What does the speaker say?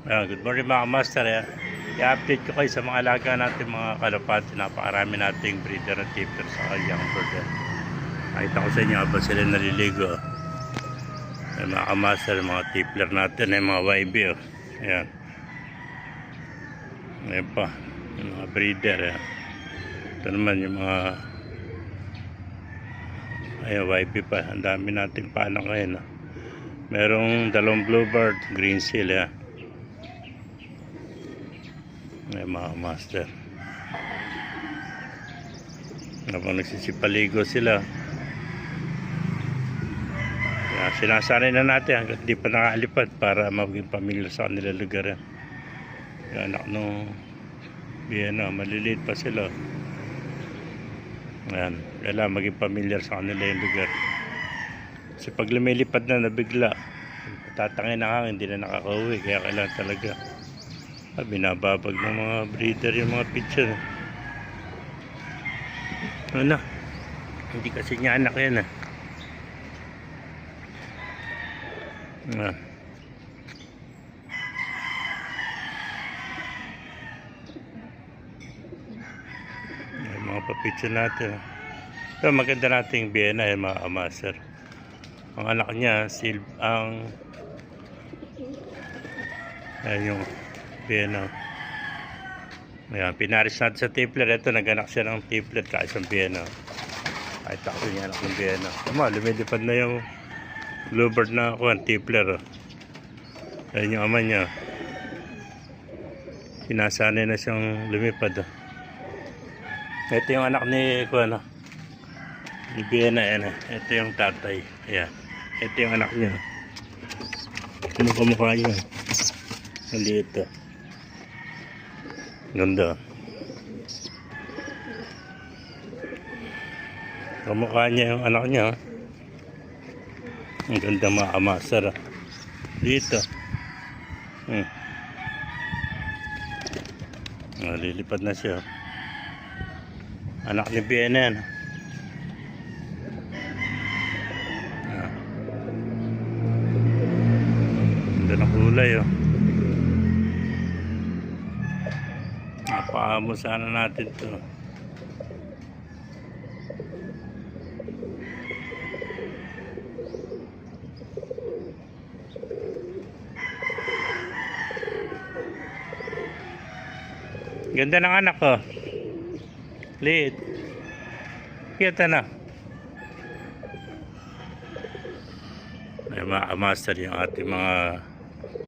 Good morning mga master. I-update ko kayo sa mga alaga natin mga kalapati. Napakarami nating breeder at tipper sa young bird. Nakita ko sa inyo habang sila naliligo. Ay, mga master, mga tipler natin, ay mga YB. Ayan. Ayan pa, yung mga breeder. Ito naman yung mga ayan, YB pa. Ang dami nating palang ngayon. Merong dalawang bluebird, green seal. Ay, mga master, habang nagsisipaligo sila, kaya sinasanay na natin hanggang di pa nakalipad para maging pamilya sa kanila lugar. Kaya anak nung biyena, maliliit pa sila. Ayan, kailangan maging pamilyar sa kanila yung lugar, kasi pag lumilipad na nabigla, tatangin na hangin, hindi na nakakauwi. Kaya kailangan talaga binababag ng mga breeder yung mga pitcher. Ano, hindi kasi niya anak yan. Yung mga papitcher natin. Ito maganda nating biyena yung mga amaser. Ang anak niya ang yung biyena. Ayan, pinaris natin sa tipler. Ito, naganak siya ng tipler kahit isang biyena. Kahit ako niya anak ng biyena. Lumilipad na yung bluebird na tipler. Ayan yung ama niya. Sinasanay na siyang lumipad. Ito yung anak ni ni biyena. Ito yung tatay. Ayan. Ito yung anak niya. Kumukha niya. Maliit. Ganda. Kamukha niya yung anak niya. Ang ganda, mga amaser. Dito. Lilipad na siya. Anak ni Biyena yan. Ganda na kulay. Paamo sana natin to. Ganda ng anak ko. Liit. Kita na. Ay, mga master yung ating mga